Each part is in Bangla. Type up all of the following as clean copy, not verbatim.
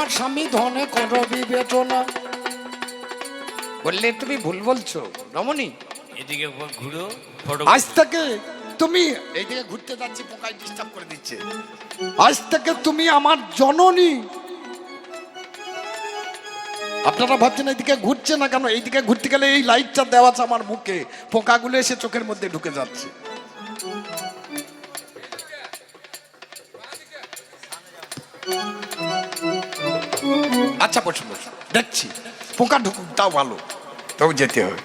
আমার স্বামী ধনে করো বিবেচনা। বললে তুমি ভুল বলছো রমণী, এদিকে ঘুরো ফটো। আজ থেকে তুমি এইদিকে ঘুরতে যাচ্ছি, পোকায় ডিস্টার্ব করে দিচ্ছে। আজ থেকে তুমি আমার জননী। আপনারা ভাবছেন এইদিকে ঘুরছে না কেন, এইদিকে ঘুরতে গেলে এই লাইটটা দেওয়া আছে আমার মুখে, পোকাগুলো এসে চোখের মধ্যে ঢুকে যাচ্ছে। আচ্ছা বসুন বসুন, দেখছি পোকা ঢুকুক তাও ভালো, তাও যেতে হবে।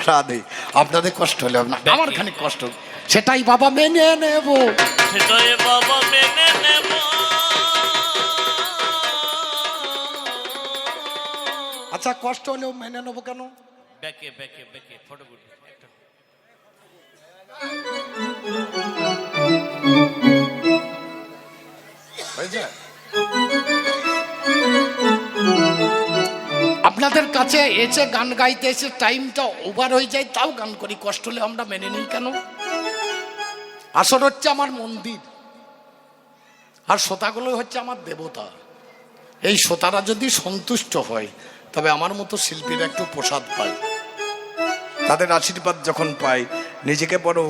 রাধে, আপনাদের কষ্ট হলে আমার খানিক কষ্ট, সেটাই বাবা মেনে নেব, সেটাই বাবা মেনে নেব। আচ্ছা কষ্ট হলেও মেনে নেবো কেন? ব্যাকে ব্যাকে ব্যাকে ফটো গুড। আপনাদের কাছে এসে গান গাইতে এসে টাইমটা ওভার হয়ে যায়, তাও গান করি, কষ্ট হলে আমরা মেনে নিই কেন? আসর হচ্ছে আমার মন্দির, আর শ্রোতাগুলো হচ্ছে আমার দেবতা। এই শ্রোতারা যদি সন্তুষ্ট হয় তবে আমার মতো শিল্পীরা একটু প্রসাদ পায়, তাদের আশীর্বাদ যখন পাই নিজেকে বড়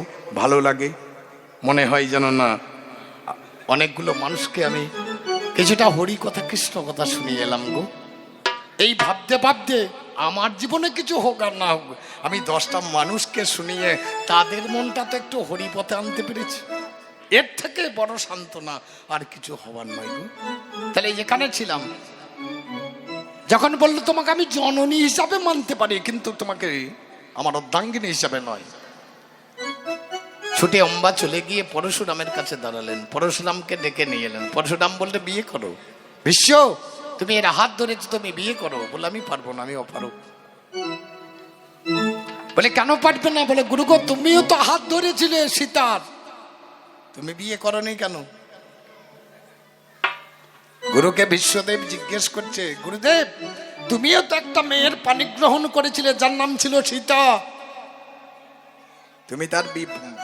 ভালো লাগে, মনে হয় যেন না অনেকগুলো মানুষকে আমি কিছুটা হরি কথা কৃষ্ণ কথা শুনিয়ে এলাম গো। এই ভাবতে ভাবতে আমার জীবনে কিছু হোক আর না হোক, আমি 10টা মানুষকে শুনিয়ে তাদের মনটা তো একটু হরিপথে আনতে পেরেছি, এর থেকে বড় সান্ত্বনা আর কিছু হবার নয় গো। তাহলে যেখানে ছিলাম, যখন বললো তোমাকে আমি জননী হিসাবে মানতে পারি, কিন্তু তোমাকে আমার অর্ধাঙ্গিনী হিসাবে নয়, ছুটে অম্বা চলে গিয়ে পরশুরামের কাছে দাঁড়ালেন, পরশুরামকে ডেকে নিয়ে এলেন। পরশুরাম বললে বিয়ে করো, বিশ্ব তুমি এর হাত ধরেছো, তুমি বিয়ে করো। বলে আমি পারবো না, আমি অপারক। বলে কেন পারবে না? বলে গুরুগো তুমিও তো হাত ধরেছিলে সীতার, তুমি বিয়ে করনি কেন? গুরুকে বিশ্বদেব জিজ্ঞেস করছে, গুরুদেব তুমিও তো একটা মেয়ের পানি গ্রহণ করেছিলে যার নাম ছিল সীতা, তুমি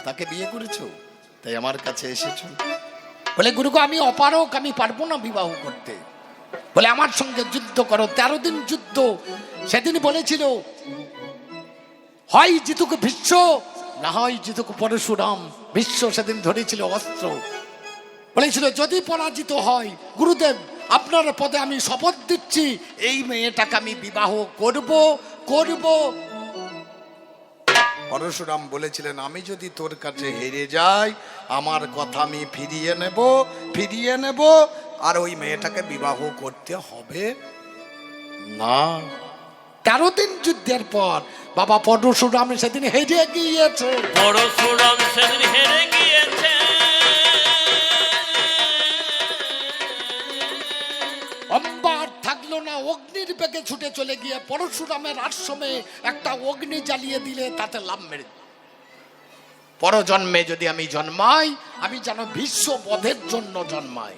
তাকে বিয়ে করেছো, তাই আমার কাছে এসেছো। বলে গুরুগো আমি অপারক, আমি পারবো না বিবাহ করতে। বলে আমার সঙ্গে যুদ্ধ করো। 13 দিন যুদ্ধ। সেদিন বলেছিল হয় জিতুক ভীষ্ম, না হয় জিতুক পরশুরাম। ভীষ্ম সেদিন ধরেছিল অস্ত্র, বলেছিল যদি পরাজিত হয় গুরুদেব আপনার পদে আমি শপথ দিচ্ছি এই মেয়েটাকে আমি বিবাহ করব করব। পরশুরাম বলেছিলেন আমি যদি তোর কাছে হেরে যাই আমার কথা আমি ফিরিয়ে নেব আর ওই মেয়েটাকে বিবাহ করতে হবে না। 13 দিন যুদ্ধের পর বাবা পরশুরাম সেদিন হেরে গিয়েছে, পরশুরাম সেদিন হেরে গিয়েছে। অম্বার থাকলো না, অগ্নির বেগে ছুটে চলে গিয়ে পরশুরামের আশ্রমে একটা অগ্নি জ্বালিয়ে দিলে তাতে লাভ মেরে, পরজন্মে যদি আমি জন্মাই আমি যেন বিশ্ব বধের জন্য জন্মাই।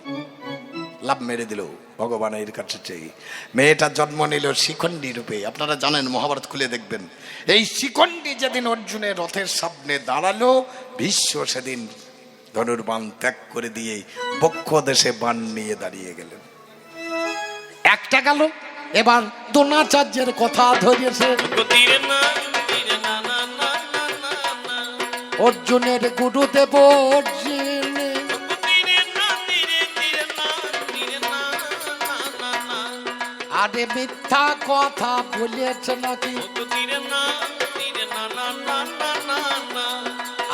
লাভ মেরে দিল ভগবানের কাছে চেয়ে। মেয়েটা জন্ম নিল শিখণ্ডী রূপে। আপনারা জানেন, মহাভারত খুলে দেখবেন, এই শিখণ্ডী যেদিন অর্জুনের রথের সামনে দাঁড়ালো ভীষ্ম সেদিন ধনুর্বাণ ত্যাগ করে দিয়ে বক্ষ দেশে বাণ নিয়ে দাঁড়িয়ে গেলেন। একটা গেল, এবার দ্রোণাচার্যের কথা ধরেছে, অর্জুনের গুরুদেব অর্জুন, আরে মিথ্যা কথা বলেছে নাকি,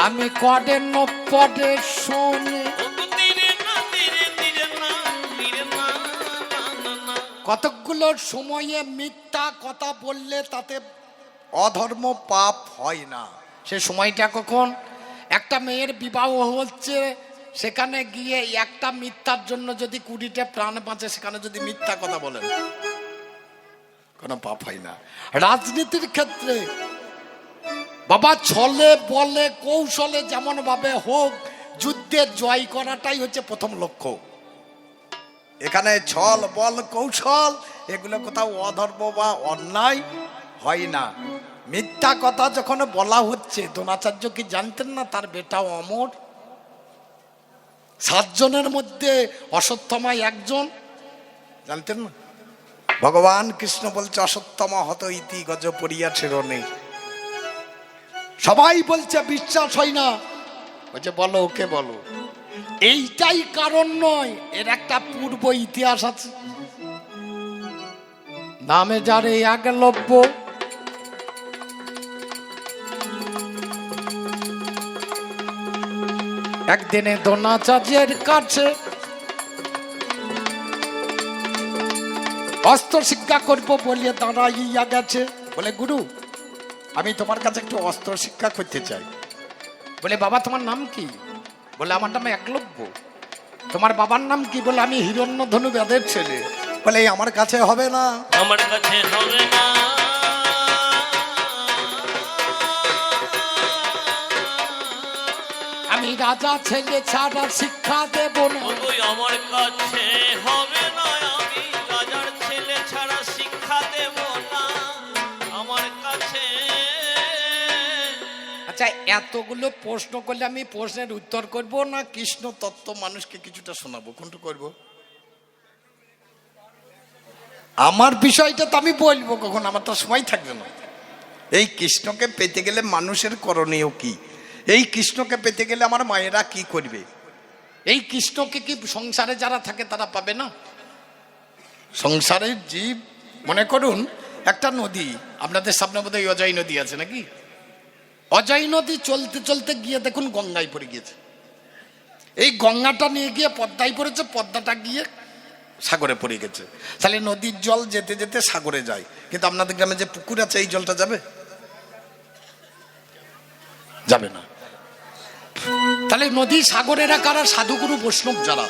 আমি কডে নপদে শুনে। কতগুলো সময়ে মিথ্যা কথা বললে তাতে অধর্ম পাপ হয় না। সে সময়টা কখন? একটা মেয়ের বিবাহ হচ্ছে, সেখানে গিয়ে একটা মিথ্যার জন্য যদি 20টা প্রাণ বাঁচে, সেখানে যদি মিথ্যা কথা বলেন কোনো পাপ হয় না। রাজনীতির ক্ষেত্রে বাবা ছলে বলে কৌশলে যেমন ভাবে হোক যুদ্ধে জয় করাটাই হচ্ছে প্রথম লক্ষ্য। এখানে ছল বল কৌশল এগুলো কোথাও অধর্ম বা অন্যায় হয় না। মিথ্যা কথা যখন বলা হচ্ছে, দ্রোণাচার্য কি জানতেন না তার বেটা অমর? 7 জনের মধ্যে অশ্বত্থামা একজন, জানতেন না? ভগবান কৃষ্ণ বলছে অসত্যম হত ইতি গজ পড়িয়াছে রণে। সবাই বলছে বিশ্বাস হয় না, বলছে বলো ওকে বলো। এইটাই কারণ নয়, এর একটা পূর্ব ইতিহাস আছে। নামে যারে একলব্য, একদিনে দ্রোণাচার্যের কাছে অস্ত্র শিক্ষা করবো বলিয়ে দাঁড়াইয়া গেছে। বলে গুরু আমি তোমার কাছে একটু অস্ত্র শিক্ষা করতে চাই। বলে বাবা তোমার নাম কি? বলে আমার নাম একলব্য। তোমার বাবার নাম কি? বলে আমি হিরণ্যধনু বেদের ছেলে। বলে আমার কাছে হবে না, আমার কাছে হবে না। আমি রাজা ছেলে ছাড়া শিক্ষা দেব না। ওই আমার কাছে হবে না, আমি রাজার ছেলে ছাড়া শিক্ষা দেব না আমার কাছে। আচ্ছা এতগুলো প্রশ্ন করলে আমি প্রশ্নের উত্তর করব না কৃষ্ণ তত্ত্ব মানুষকে কিছুটা শোনাবো? কোনটা করব? আমার বিষয়টা তো আমি বলবো কখন, আমার তো সময় থাকবে না। এই কৃষ্ণকে পেতে গেলে মানুষের করণীয় কি? এই কৃষ্ণকে পেতে গেলে আমার মায়েরা কি করবে? এই কৃষ্ণকে কি সংসারে যারা থাকে তারা পাবে না? সংসারের জীব, মনে করুন একটা নদী, আপনাদের সামনে বোধহয় অজয় নদী আছে নাকি? অজয় নদী চলতে চলতে গিয়ে দেখুন গঙ্গায় পড়ে গিয়েছে। এই গঙ্গাটা নিয়ে গিয়ে পদ্মায় পড়েছে, পদ্মাটা গিয়ে সাগরে পড়ে গেছে। তাহলে নদীর জল যেতে যেতে সাগরে যায়, কিন্তু আপনাদের গ্রামে যে পুকুর আছে এই জলটা যাবে? যাবে না। তাহলে নদী সাগরেরা কারা? সাধুগুরু বৈষ্ণব যারা,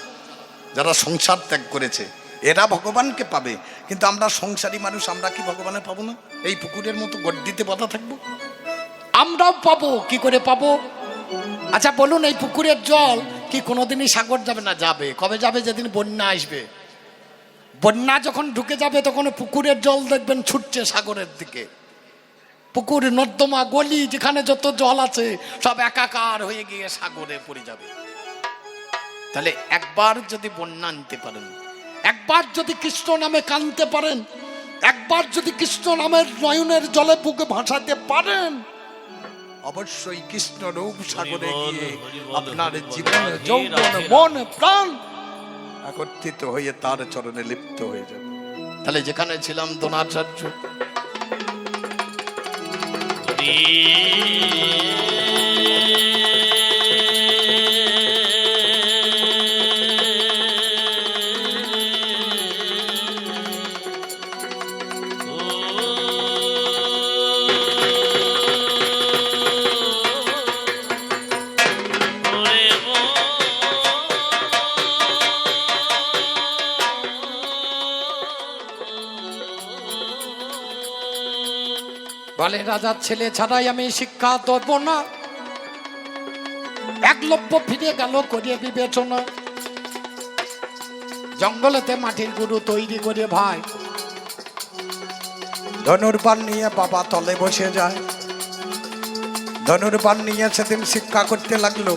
যারা সংসার ত্যাগ করেছে এরা ভগবানকে পাবে। কিন্তু আমরা সংসারী মানুষ, আমরা কি ভগবানে পাবো না? এই পুকুরের মতো গড্ডিতে বাঁধা থাকবো? আমরাও পাবো, কি করে পাবো? আচ্ছা বলুন, এই পুকুরের জল কি কোনোদিনই সাগর যাবে না? যাবে। কবে যাবে? যেদিন বন্যা আসবে। বন্যা যখন ঢুকে যাবে তখন পুকুরের জল দেখবেন ছুটছে সাগরের দিকে। পুকুর নর্দমা গলি যেখানে যত জল আছে সব একাকার হয়ে গিয়ে সাগরে পড়ে যাবে। তাহলে একবার যদি বন্যা আনতে পারেন, একবার যদি কৃষ্ণ নামে কানতে পারেন, একবার যদি কৃষ্ণ নামের নয়নের জলে বুকে ভাসাতে পারেন, অবশ্যই কৃষ্ণ রূপ সাগরে গিয়ে আপনার জীবন যৌবন মন প্রাণ একত্রিত হয়ে তার চরণে লিপ্ত হয়ে যাবে। তাহলে যেখানে ছিলাম দ্রোণাচার্য, বলে রাজার ছেলে ছাড়াই আমি শিক্ষা দেব না। একলব্য ফিরে গেল করিয়ে বিবেচনা। জঙ্গলেতে মাটির গুরু তৈরি করে ভাই ধনুর্বাণ নিয়ে বাবা তলে বসে যায়। ধনুর্বাণ নিয়ে সেদিন শিক্ষা করতে লাগলো।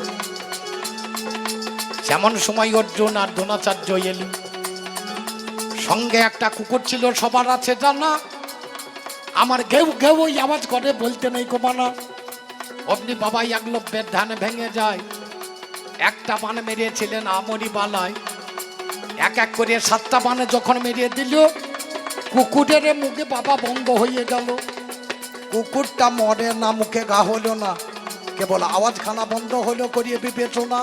যেমন সময় অর্জুন আর দ্রোণাচার্য এলো, সঙ্গে একটা কুকুর ছিল, সবার আছে জানা। আমার ঘেউ ঘেউ ওই আওয়াজ করে, বলতে নেই কমানা। অমনি বাবাই একলব্যের ধ্যান ভেঙে যায়। একটা বান মেরিয়েছিলেন আমরি বালায়, এক এক করে 7টা বানে যখন মেরিয়ে দিল, কুকুরের মুখে বাবা বন্ধ হয়ে গেল। কুকুরটা মরে না, মুখে ঘা হলো না, কেবল আওয়াজখানা বন্ধ হলো করিয়ে বিবেচনা।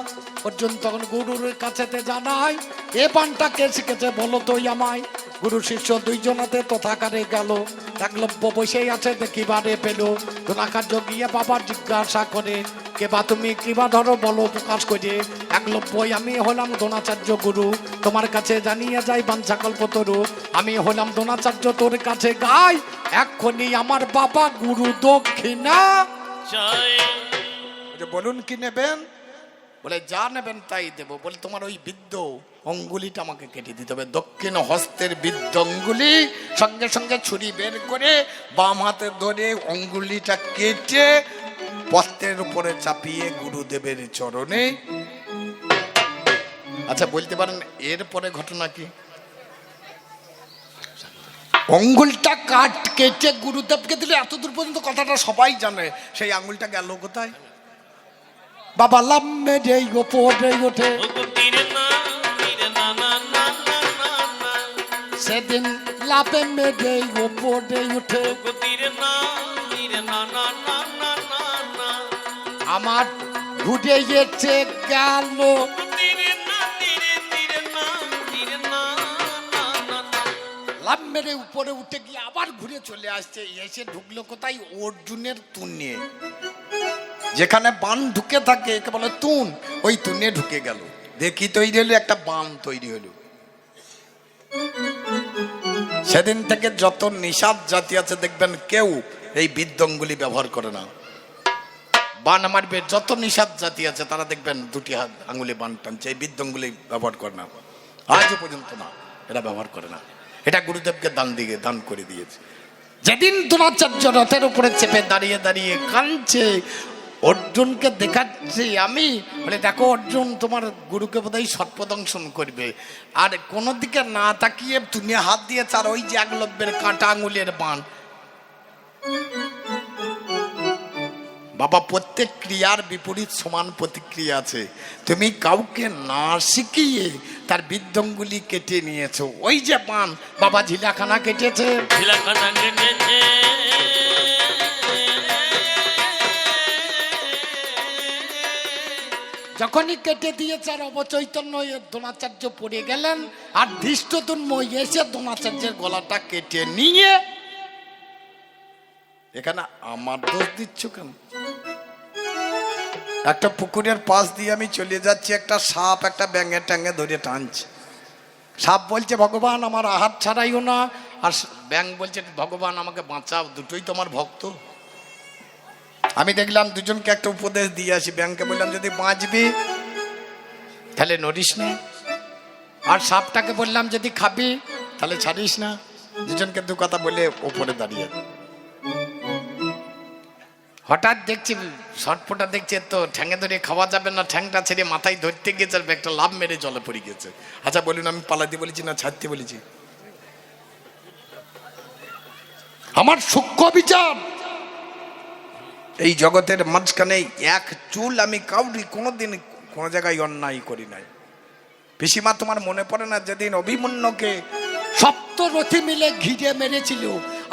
অর্জুন তখন গুরুর কাছেতে জানায়, এ বানটা কে শিখেছে বলো তো আমায়। গুরু শিষ্য দুইজনাতে তথাকারে গেল। একলব্য বসেই আছে দেখিবারে পেল। দ্রোণাচার্য গিয়ে বাবার জিজ্ঞাসা করে, কেবা তুমি কিবা ধরো বলো প্রকাশ করে। একলব্যই আমি হলাম দ্রোণাচার্য গুরু, তোমার কাছে জানিয়ে যাই বাঞ্ছা কল্পতরু। আমি হলাম দ্রোণাচার্য তোর কাছে গাই, এক্ষুনি আমার বাবা গুরু দক্ষিণা চাই। বলুন কি নেবেন? বলে যা নেবেন তাই দেবো। বলে তোমার ওই বৃদ্ধ অঙ্গুলিটা আমাকে কেটে দিতে হবে। দক্ষিণ হস্তের বৃদ্ধ অঙ্গুলি সঙ্গে সঙ্গে ছুরি বের করে বাম হাতে ধরে অঙ্গুলিটা কেটে পত্রের উপরে চাপিয়ে গুরুদেবের চরণে। আচ্ছা বলতে পারেন এরপরে ঘটনা কি? আঙ্গুলটা কেটে গুরুদেবকে দিলে, এতদূর পর্যন্ত কথাটা সবাই জানে। সেই আঙ্গুলটা গেল কোথায়? বাবা লাভ মেরে ওপরে ওঠে, সেদিন লাভে মেরে ওপরে উঠে আমার ঘুরে গেছে গেল। লাভ মেরে উপরে উঠে গিয়ে আবার ঘুরে চলে আসছে, এসে ঢুকলো কোথায়? অর্জুনের তুনে, যেখানে বান ঢুকে থাকে একে বলে তুন, ওই তুনে ঢুকে গেল। দেখি তৈরি হলো একটা বান তৈরি হলো। সেদিন থেকে যত নিষাদ জাতি আছে দেখবেন কেউ এই বিদ্যঙ্গুলি ব্যবহার করে না। বান মারবে যত নিষাদ জাতি আছে তারা দেখবেন দুটি হাত আঙুলে বান টানছে, এই বিদ্যঙ্গুলি ব্যবহার করে না, আজও পর্যন্ত না, এরা ব্যবহার করে না। এটা গুরুদেবকে দান করে দিয়েছে। যেদিন দ্রোণাচার্য রথের উপরে চেপে দাঁড়িয়ে দাঁড়িয়ে কাঁদছে, অর্জুনকে দেখাচ্ছি আমি, বলে দেখো অর্জুন তোমার গুরুকে বোধহয় সর্পদংশন করবে। আর কোনো দিকে না তাকিয়ে তুমি হাত দিয়েছ, আর ওই যে একলব্যের কাঁটা আঙুলের বান। বাবা প্রত্যেক ক্রিয়ার বিপরীত সমান প্রতিক্রিয়া আছে। তুমি কাউকে না শিখিয়ে তার বিদ্যঙ্গুলি কেটে নিয়েছো। ওই যে বান বাবা ঝিলাখানা কেটেছে, যখনই কেটে দিয়েছে আর অবচৈতন্য দ্রোণাচার্য পড়ে গেলেন, আর ধৃষ্টদ্যুম্ন এসে দ্রোণাচার্যের গলাটা কেটে নিয়ে, এখানে আমার দোষ দিচ্ছ কেন? একটা পুকুরের পাশ দিয়ে আমি চলে যাচ্ছি, একটা সাপ একটা ব্যাঙে ট্যাঙে ধরে টানছে। সাপ বলছে ভগবান আমার আহার ছাড়াইও না, আর ব্যাঙ বলছে ভগবান আমাকে বাঁচাও, দুটোই তোমার ভক্ত। আমি দেখলাম দুজনকে একটা উপদেশ দিয়ে আসি। ব্যাংকে বললাম যদি বাঁচবি তাহলে নড়িস না, আর সাপটাকে বললাম যদি খাবি তাহলে ছাড়িস না। দুজনকে দু কথা বলে ওপরে দাঁড়িয়ে, হঠাৎ দেখছি সটপটা দেখছে তো ঠ্যাঙে ধরে খাওয়া যাবে না, ঠ্যাংটা ছেড়ে মাথায় ধরতে গিয়েছে, একটা লাভ মেরে জলে পড়ে গেছে। আচ্ছা বলুন আমি পালাতে বলেছি না ছাড়তে বলেছি? আমার সূক্ষ্ম বিচার, এই জগতের মাঝখানে এক চুল আমি কাউরি কোনোদিন কোনো জায়গায় অন্যায় করি নাই। পিসিমা তোমার মনে পড়ে না যেদিন অভিমন্যুকে সপ্তরথী মিলে ঘিরে মেরেছিল?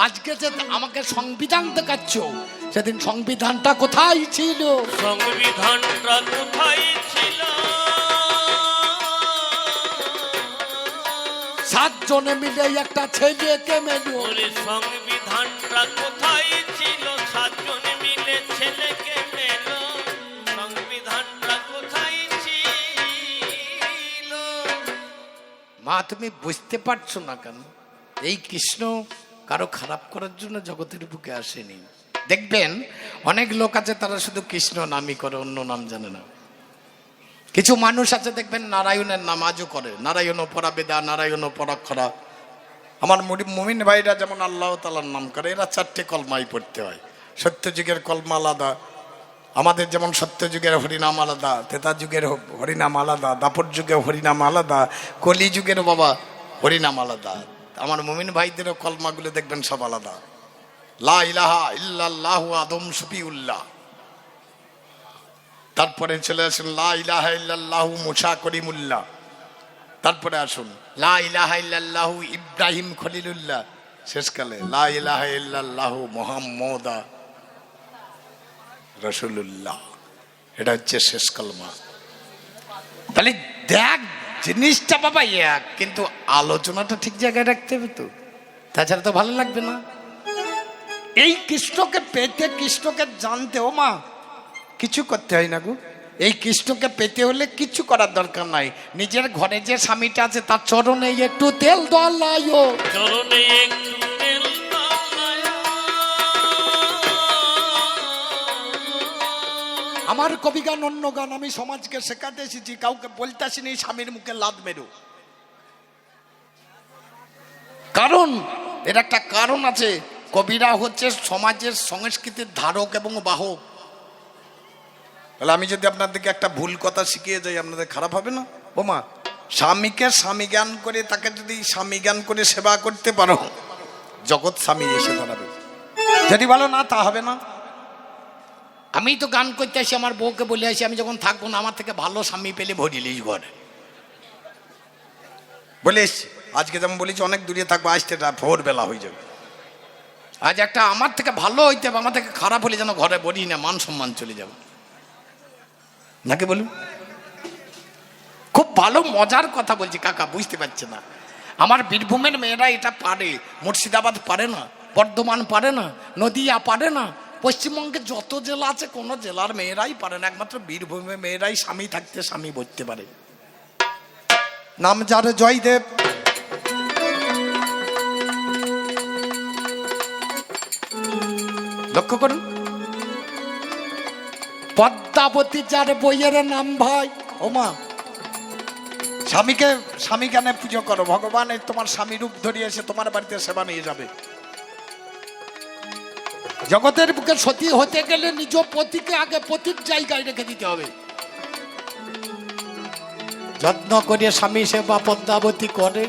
আজকে যে আমাকে সংবিধান দেখাচ্ছ, সেদিন সংবিধানটা কোথায় ছিল? সংবিধানটা কোথায় ছিল? 7 জনে মিলে একটা ছেলেকে মেলো। সংবিধানটা কোথায় ছিল? 7 জনে মিলে ছেলেকে মেলো। সংবিধানটা কোথায় ছিল? মা তুমি বুঝতে পারছো না কেন? এই কৃষ্ণ কারো খারাপ করার জন্য জগতের বুকে আসেনি। দেখবেন অনেক লোক আছে তারা শুধু কৃষ্ণ নামই করে, অন্য নাম জানে না। কিছু মানুষ আছে দেখবেন নারায়ণের নাম আজও করে, নারায়ণ পরাবেদা, নারায়ণ পরাক্ষরা। আমার মুমিন ভাইরা যেমন আল্লাহ তাআলার নাম করে, এরা 4টে কলমাই পড়তে হয়। সত্যযুগের কলমা আলাদা, আমাদের যেমন সত্যযুগের হরিনাম আলাদা, তেতা যুগের হরিনাম আলাদা, দাপর যুগের হরিনাম আলাদা, কলি যুগের বাবা হরিনাম আলাদা। আমার মুমিন ভাইদেরও কলমাগুলো দেখবেন সব আলাদা। লা ইলাহা ইল্লাল্লাহু আদম শফিউল্লাহ, তারপরে চলে আসুন লা ইলাহা ইল্লাল্লাহু মুসা করিমুল্লাহ, তারপরে আসুন লা ইলাহা ইল্লাল্লাহু ইব্রাহিম খলিলুল্লাহ, শেষকালে লা ইলাহা ইল্লাল্লাহু মুহাম্মাদা রাসূলুল্লাহ। এটা হচ্ছে শেষ কলমা। তাহলে দেখ জিনিসটা বাবা এক, কিন্তু আলোচনাটা ঠিক জায়গায় রাখতে হবে তো, তাছাড়া তো ভালো লাগবে না। এই কৃষ্ণকে পেতে, কৃষ্ণকে জানতে, ও মা কিছু করতে হয় না গো। এই কৃষ্ণকে পেতে হলে কিছু করার দরকার নাই। নিজের ঘরে যে স্বামীটা আছে তার চরণে একটু তেল দলায়ো, চরণে একটু তেল দলায়ো। আমার কবি গান অন্য গান, আমি সমাজকে শেখাতে এসেছি, কাউকে বলতে আসিনি স্বামীর মুখে লাদ মেরো। কারণ এর একটা কারণ আছে, কবিরা হচ্ছে সমাজের সংস্কৃতির ধারক এবং বাহক। তাহলে আমি যদি আপনাদেরকে একটা ভুল কথা শিখিয়ে যাই, আপনাদের খারাপ হবে না? ও মা, স্বামীকে স্বামী জ্ঞান করে, তাকে যদি স্বামী জ্ঞান করে সেবা করতে পারো, জগৎ স্বামী এসে দাঁড়াবে। যদি বলো না, তা হবে না। আমি তো গান করতে আসি, আমার বউকে বলে আসি আমি যখন থাকবো না, আমার থেকে ভালো স্বামী পেলে ভরিলিস ঘরে, বলে এসছি। আজকে যেমন বলেছি অনেক দূরে থাকবো, আসতে ভোরবেলা হয়ে যাবে। আজ একটা আমার থেকে ভালো হইতে হবে, আমার থেকে খারাপ হলে যেন ঘরে বলি না, মান সম্মান চলে যাবে, নাকি বলুন? খুব ভালো মজার কথা বলছি কাকা, বুঝতে পারছে না। আমার বীরভূমের মেয়েরা এটা পারে, মুর্শিদাবাদ পারে না, বর্ধমান পারে না, নদিয়া পারে না, পশ্চিমবঙ্গে যত জেলা আছে কোনো জেলার মেয়েরাই পারে না, একমাত্র বীরভূমের মেয়েরাই স্বামী থাকতে স্বামী বলতে পারে। নাম যার জয়দেব। লক্ষ্য করুন, পদ্মাবতী যার বইয়ের নাম ভাই। ও মা, স্বামীকে স্বামী জ্ঞানে পুজো করো, ভগবান তোমার স্বামী রূপ ধরিয়ে এসে তোমার বাড়িতে সেবা নিয়ে যাবে। জগতের বুকে সতী হতে গেলে নিজ পতিকে আগে পতির জায়গায় রেখে দিতে হবে। যত্ন করে স্বামী সেবা পদ্মাবতী করে,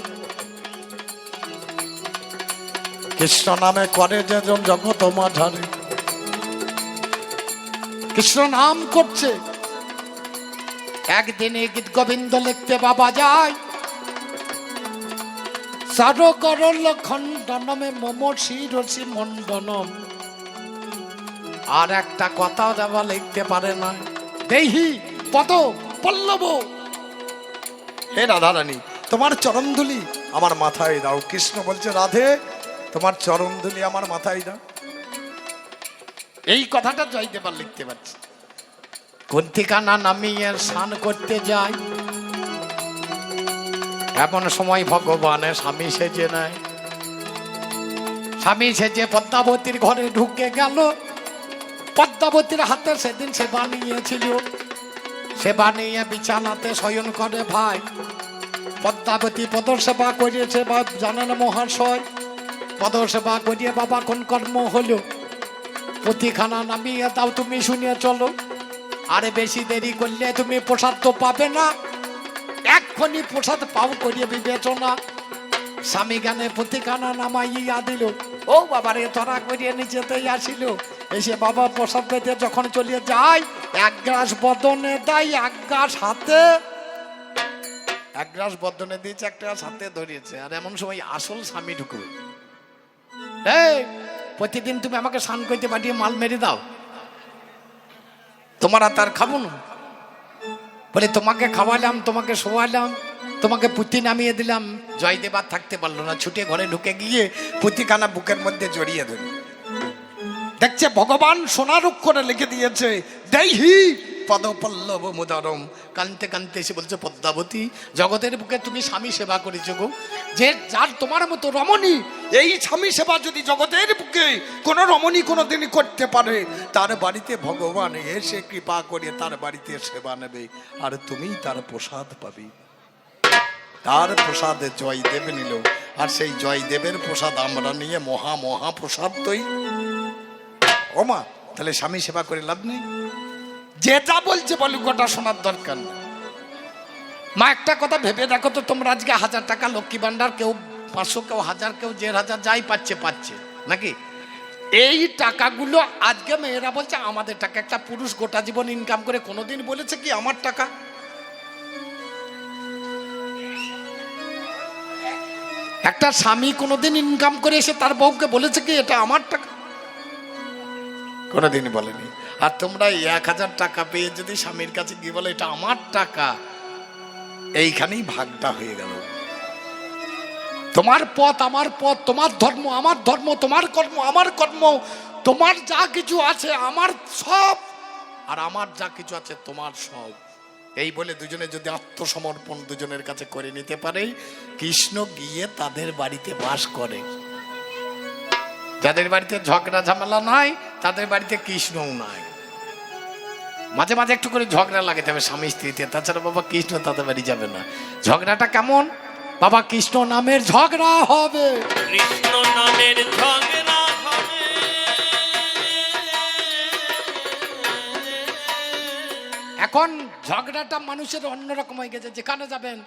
কৃষ্ণ নামে করে যেজন জগৎ মাঝারে। কৃষ্ণ নাম করছে, একদিনে গীত গোবিন্দ লিখতে বাবা যায়, সার করল খণ্ডনমে মম শিরসি মণ্ডনম। আর একটা কথা দেওয়া লিখতে পারে না, দেহি পদ পল্লব। হে রাধারানী, তোমার চরণধুলি আমার মাথায় দাও। কৃষ্ণ বলছে, রাধে তোমার চরণধুলি আমার মাথায় দাও। এই কথাটা জয়দেব লিখতে পারছি। কুন্তিকানা নামিয়ে স্নান করতে যায়, এমন সময় ভগবানের স্বামী সেজে নেয়। স্বামী সেজে পদ্মাবতীর ঘরে ঢুকে গেল। পদ্মাবতীর হাতে সেদিন সেবা নিয়েছিল, সেবা নিয়ে বিছানাতে শয়ন করে ভাই। পদ্মাবতী পদর সেবা করিয়েছে, জানেন মহাশয়, পদর সেবা করিয়ে বাবা কোন কর্ম হলো, পুঁথিখানা নামিয়ে দাও, তুমি শুনিয়ে চলো। আরে বেশি দেরি করলে তুমি প্রসাদ তো পাবে না, এক্ষুনি প্রসাদ পাও করিয়ে বিবেচনা। স্বামী জ্ঞানে পুঁথিখানা নামাইয়া দিল। ও বাবারে ধরা করিয়ে নিচেতেই আসিল। এসে বাবা প্রসাদ পেতে যখন চলিয়ে যায়, এক গ্লাস বদনে দেয়, এক গ্লাস হাতে, এক গ্লাস বদনে দিয়েছে, একটা গ্লাস হাতে ধরিয়েছে। আর এমন সময় আসল স্বামী ঢুকবে। প্রতিদিন তুমি আমাকে স্নান করতে পাঠিয়ে মাল মেরে দাও, তোমার হাতে আর খাবো না। বলে তোমাকে খাওয়ালাম, তোমাকে শোয়ালাম, তোমাকে পুঁথি নামিয়ে দিলাম। জয়দেব আর থাকতে পারলো না, ছুটে ঘরে ঢুকে গিয়ে পুঁথিখানা বুকের মধ্যে জড়িয়ে ধরে দেখছে ভগবান সোনার অক্ষরে লিখে দিয়েছে, দেহি পদপল্লব মুদারম। কানতে কানতে এসে বলছে, পদ্মাবতী জগতের বুকে তুমি স্বামী সেবা করেছো গো, যে যার তোমার মতো রমণী, এই স্বামী সেবা যদি জগতের বুকে কোনো রমণী কোনোদিন করতে পারে, তার বাড়িতে ভগবান এসে কৃপা করে তার বাড়িতে সেবা নেবে, আর তুমি তার প্রসাদ পাবে। তার প্রসাদ জয়দেব নিল, আর সেই জয়দেবের প্রসাদ আমরা নিয়ে মহা মহা প্রসাদ তৈরি। ও মা, তাহলে স্বামী সেবা করে লাভ নেই? যেটা বলছে বলুক, ওটা শোনার দরকার নেই। মা একটা কথা ভেবে দেখো তো, তোমরা আজকে 1000 টাকা লক্ষ্মী ভান্ডার, কেউ 500, কেউ 1000, কেউ 1500, যাই পাচ্ছে নাকি? এই টাকাগুলো আজকে মেয়েরা বলছে আমাদের টাকা। একটা পুরুষ গোটা জীবন ইনকাম করে কোনোদিন বলেছে কি আমার টাকা? একটা স্বামী কোনোদিন ইনকাম করে এসে তার বউকে বলেছে কি এটা আমার টাকা? কোনোদিন বলেনি। আর তোমরা 1000 টাকা পেয়ে যদি স্বামীর কাছে গিয়ে বলে এটা আমার টাকা, এইখানেই ভাগটা হয়ে গেল। তোমার পথ আমার পথ, তোমার ধর্ম আমার ধর্ম, তোমার কর্ম আমার কর্ম, তোমার যা কিছু আছে আমার সব, আর আমার যা কিছু আছে তোমার সব। এই বলে দুজনে যদি আত্মসমর্পণ দুজনের কাছে করে নিতে পারে, কৃষ্ণ গিয়ে তাদের বাড়িতে বাস করে। যাদের বাড়িতে ঝগড়া ঝামেলা নাই, তাদের বাড়িতে কৃষ্ণও নাই। মাঝে মাঝে একটু করে ঝগড়া লাগাতে হবে স্বামী স্ত্রীতে, তাছাড়া বাবা কৃষ্ণ তাদের বাড়ি যাবে না। ঝগড়াটা কেমন? বাবা কৃষ্ণ নামের ঝগড়া হবে, কৃষ্ণ নামের ঝগড়া হবে। এখন ঝগড়াটা মানুষের অন্যরকম হয়ে গেছে। যেখানে যাবেন,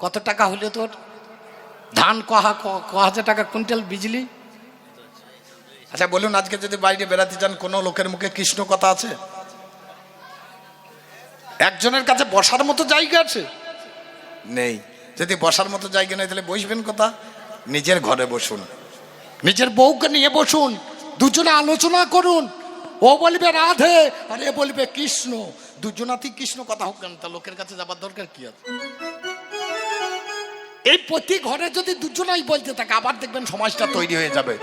কত টাকা হলো তোর, ধান ক হাজার টাকা কুইন্টাল বিজলি। আচ্ছা বলুন, আজকে যদি বাইরে বেড়াতে যান, কোনো লোকের মুখে কৃষ্ণ কথা আছে? একজনের কাছে বসার মতো জায়গা আছে? নেই। যদি বসার মতো জায়গা নেই তাহলে বসবেন কোথা? নিজের ঘরে বসুন, নিজের বউকে নিয়ে বসুন, দুজনে আলোচনা করুন। ও বলবে রাধে আর এ বলবে কৃষ্ণ, দুজনাতেই কৃষ্ণ কথা হোক কেন, তা লোকের কাছে যাবার দরকার কি আছে? এই প্রতি ঘরে যদি দুজনাই বলতে থাকে, আবার দেখবেন সমাজটা তৈরি হয়ে যাবে।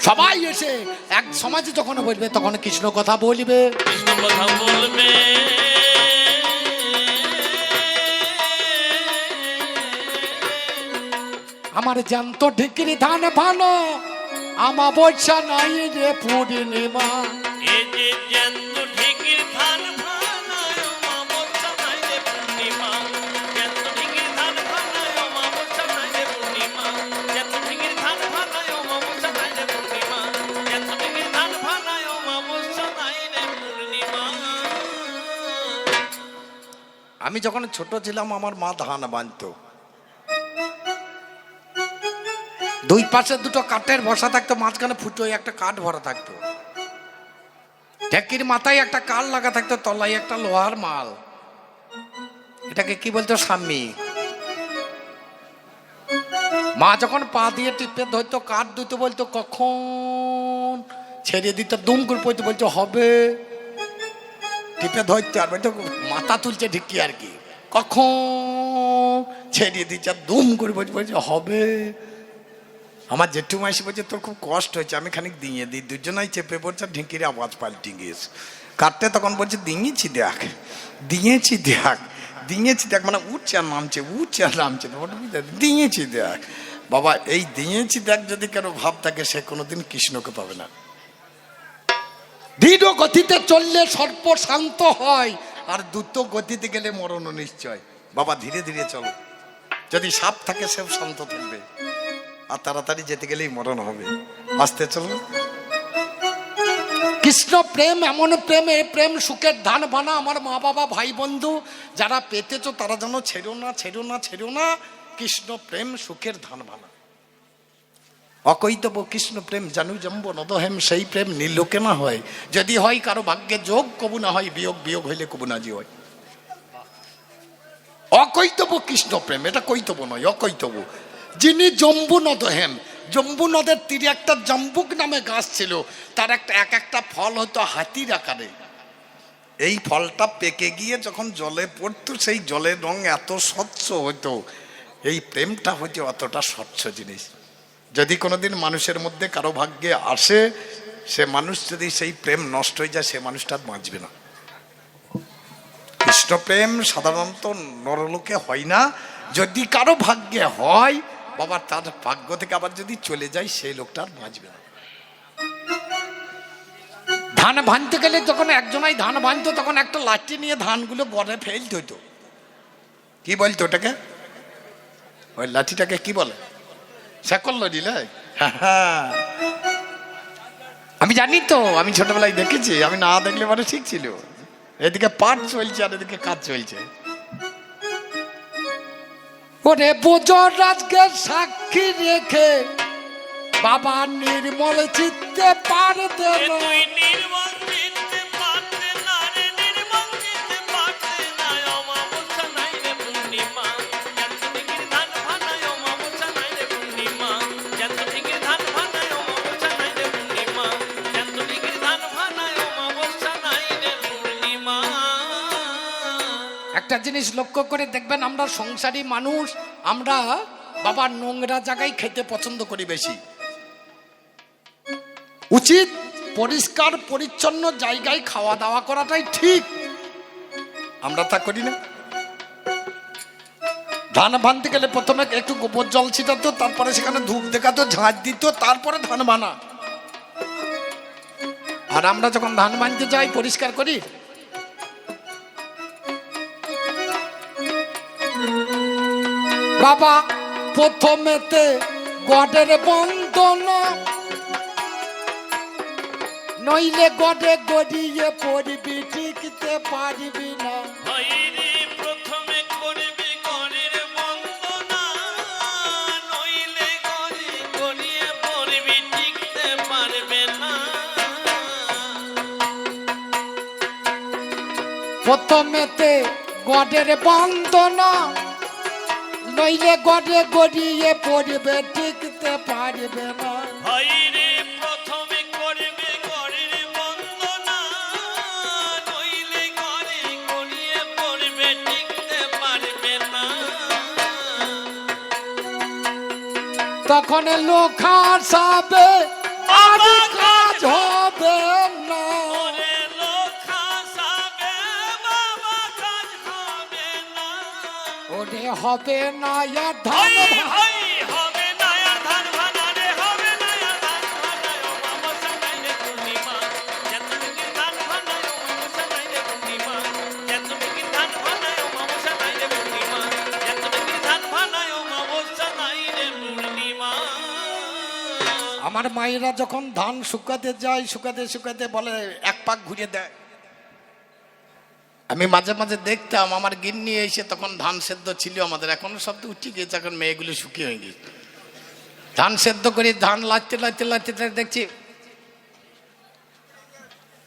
সবাই এসে এক সমাজে যখন বলবে তখন কৃষ্ণ কথা বলবে, কৃষ্ণ কথা বলবে। আমার জ্যান্ত ঢিকিরি ধান ভালো, আমা বৈশা নাই রে পূর্ণিমা। এই যে জ্যান্ত ঢেকির ধান ভানায় অমাবস্যা নাই রে পূর্ণিমা। জ্যান্ত ঢেকির ধান ভানায় অমাবস্যা নাই রে পূর্ণিমা। জ্যান্ত ঢেকির ধান ভানায় অমাবস্যা নাই রে পূর্ণিমা। জ্যান্ত ঢেকির ধান ভানায় অমাবস্যা নাই রে পূর্ণিমা। আমি যখন ছোট ছিলাম আমার মা ধান বাঁধতো। দুই পাশে দুটো কাঠের বসা থাকতো, মাঝখানে ফুটোয় একটা কাঠ ভরা থাকতো, ঢেকির মাথায় একটা কাল লাগা থাকতো, তলায় একটা লোহার মাল। এটাকে কি বলতো? সাম্মি। মা যখন পা দিয়ে টিপে ধরতো, কাঠ দিতে বলতো কখন, ছেড়ে দিত দুম করে পড়তে বলতো হবে, টিপে ধরতে আর বলতো মাথা তুলছে ঢিকি আর কি, কখন ছেড়ে দিচ্ছে দুম করে বলছে হবে। আমার জেঠু মাসি বলছে তোর খুব কষ্ট হয়েছে, আমি খানিক দিয়ে দিই। দুজনাই চেপে পড়ছে, ঢেঁকির আওয়াজ পাল্টে গিয়েছে। কাটতে তখন বলছে দিয়েছি দেখ, দিয়েছি দেখ, দিয়েছি দেখ, মানে উঠছে আর নামছে, উঠছে আর নামছে, দিয়েছি দেখ। বাবা এই দিয়েছি দেখ যদি কারো ভাব থাকে, সে কোনোদিন কৃষ্ণকে পাবে না। ধীর গতিতে চললে সর্প শান্ত হয়, আর দ্রুত গতিতে গেলে মরণ নিশ্চয়। বাবা ধীরে ধীরে চলো, যদি সাপ থাকে সেও শান্ত থাকবে, আর তাড়াতাড়ি যেতে গেলেই মরণ হবে। আস্তে চলো। কৃষ্ণ প্রেম এমন প্রেম, এ প্রেম সুখের ধান বানা। আমার মা বাবা ভাই বন্ধু যারা পেতেছো তারা যেন ছেড়ো না, ছেড়ো না, ছেড়ো না। কৃষ্ণ প্রেম সুখের ধান বানা। অকৈতব কৃষ্ণ প্রেম জানু জম্ব নদহেম, সেই প্রেম নীলোকে না হয়। যদি হয় কারো ভাগ্যে যোগ, কবু না হয় বিয়োগ, বিয়োগ হইলে কবু না জি হয়। অকৈতব কৃষ্ণ প্রেম, এটা কৈতব নয়, অকৈতব। যিনি জম্বু নদ হেম, জম্বু নদের তীরে একটা জম্বুক নামে গাছ ছিল, তার এক একটা ফল হতো হাতির আকারে। এই ফলটা পেকে গিয়ে যখন জলে পড়তো, সেই জলের রং এত স্বচ্ছ হতো। এই প্রেমটা হচ্ছে অতটা স্বচ্ছ জিনিস। যদি কোনোদিন মানুষের মধ্যে কারো ভাগ্যে আসে, সে মানুষ যদি সেই প্রেম নষ্ট হয়ে যায়, সে মানুষটা বাঁচবে না। কৃষ্ণ প্রেম সাধারণত নরলোকে হয় না। যদি কারো ভাগ্যে হয়, বাবা তার ভাগ্য থেকে আবার যদি চলে যায়, সেই লোকটা আর বাঁচবে না। ধান ভাঙতে গেলে যখন একজনাই ধান ভাঙতো, তখন একটা লাঠি নিয়ে ধানগুলো গড়ে ফেলতে হতো। কি বলতো ওটাকে? ওই লাঠিটাকে কি বলে? শেকল দিলে। হ্যাঁ, আমি জানি তো, আমি ছোটবেলায় দেখেছি। আমি না দেখলে মানে ঠিক ছিল। এদিকে পাঠ চলছে আর এদিকে কাজ চলছে। ওরে বোঝর রাজকে সাক্ষী রেখে বাবা নির্মল চিত্তে পার দেন। তুই নির্মল চিত্তে পারতে না রে, নির্মল চিত্তে পারতে না। অমাবস্যা নাই রে পূর্ণিমা। জ্যান্ত ঢেকির ধান ভানায় অমাবস্যা নাই রে পূর্ণিমা। জ্যান্ত ঢেকির ধান ভানায় অমাবস্যা নাই রে পূর্ণিমা। জ্যান্ত ঢেকির ধান ভানায় অমাবস্যা নাই রে পূর্ণিমা। একটা জিনিস লক্ষ্য করে দেখবেন, আমরা সংসারী মানুষ, আমরা বাবা নোংরা জায়গায় খেতে পছন্দ করি বেশি। উচিত পরিষ্কার পরিচ্ছন্ন জায়গায় খাওয়া দাওয়া করাটাই ঠিক। আমরা তা করি না। ধান ভানতে গেলে প্রথমে একটু গোবর জল ছিটাতো, তারপরে সেখানে ধূপ দেখাতো, ঝাঁঝ দিত, তারপরে ধান ভানা। আর আমরা যখন ধান ভানতে যাই পরিষ্কার করি, বাবা প্রথমেতে গডের বন্দনা, নইলে গডে গড়িয়ে পড়বি, টিকতে পারবি না। প্রথমে করবি গণের বন্দনা, নইলে প্রথমেতে গডের বন্দনা, নইলে গডে গড়িয়ে পড়বে, টিকতে পারবে না। ভাই রে প্রথমে করবে ঘরের বন্দনা, নইলে ঘরে গড়িয়ে পড়বে, টিকতে পারবে না। তখন লোক হাসাবে, আর কাজ হবে না। ওরে লোক হাসাবে, বাবা কাজ হবে না। ওরে হবে না আর ধান হাই ভানা। হাই হবে না আর ধান ভানা রে, হবে না আর ধান ভানা। ও মামসা নাইরে পূর্ণিমা, এতদিন ধান ভানা। ও মামসা নাইরে পূর্ণিমা, এতদিন ধান ভানা। ও মামসা নাইরে পূর্ণিমা, এতদিন ধান ভানা। ও মামসা নাইরে পূর্ণিমা। আমার মায়েরা যখন ধান শুকাতে যায়, শুকাতে শুকাতে বলে এক পাক ঘুরিয়ে দেয়। আমি মাঝে মাঝে দেখতাম আমার গিন্নি এসে, তখন ধান সেদ্ধ ছিল আমাদের, এখন সব তো উঠে গিয়েছে, এখন মেয়েগুলো শুকিয়ে হয়ে গিয়েছে। ধান সেদ্ধ করে ধান লাচতে লাচতে লাচতে দেখছি,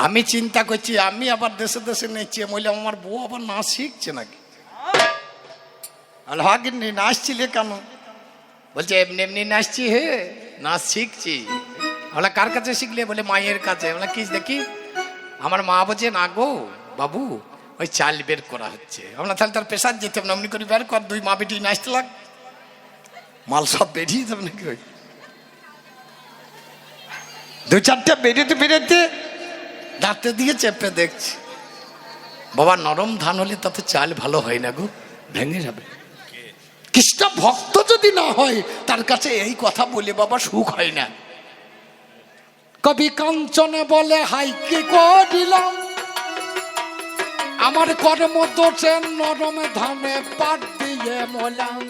আমি চিন্তা করছি আমি আবার দেশে দেশে নেছি, বললাম আমার বউ আবার নাচ শিখছে নাকি। হা গিন্নি নাচছিলে কেন? বলছে এমনি এমনি নাচছি, হে নাচ শিখছি। আমরা কার কাছে শিখলে? বলে মায়ের কাছে। আমরা কি দেখি? আমার মা বলছে না গো বাবু, ওই চাল বের করা হচ্ছে। আমরা তাহলে তার পেশার যেতাম না, অমনি করে বের কর, দুই মা বেটি নাচতে লাগ, মাল সব বেরিয়ে যাবে নাকি। ওই দু চারটা বেরোতে বেরোতে দাঁতে দিয়ে চেপে দেখছি, বাবা নরম ধান হলে তাতে চাল ভালো হয় না গো, ভেঙে যাবে। কৃষ্ণ ভক্ত যদি না হয় তার কাছে এই কথা বলে বাবা সুখ হয় না। কবি কাঞ্চনে বলে হাই কি করিলাম, আমার কর্ম দোষে নরম ধানে পাট দিয়ে মোলাম।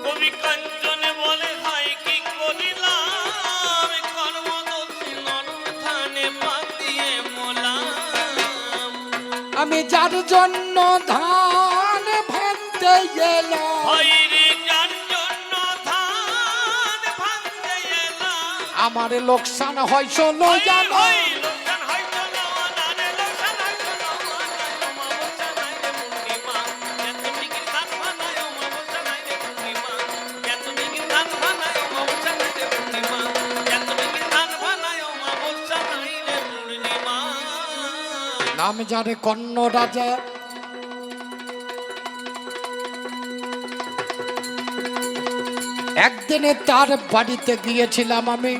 কবি কাঞ্চনে বলে হাই কি করিলাম, কর্মদোষী নরম ধানে পাত দিয়ে মোলাম। আমি যার জন্য ধান ভাঙতে গেলাম, হাই রে যার জন্য ধান ভাঙতে এলাম। আমার লোকসান হয় শোনো জানো। হাই লোকসান হয়তো না রে, লোকসান হয়তো না। ও মামসা নাইরে পূর্ণিমা, এতদিন ধান ভানায়। ও মামসা নাইরে পূর্ণিমা, এতদিন ধান ভানায়। ও মামসা নাইরে পূর্ণিমা, এতদিন ধান ভানায়। ও মামসা নাইরে পূর্ণিমা। নাম জানে কর্ণ রাজা, একদিনে তার বাড়িতে গিয়েছিলাম আমি,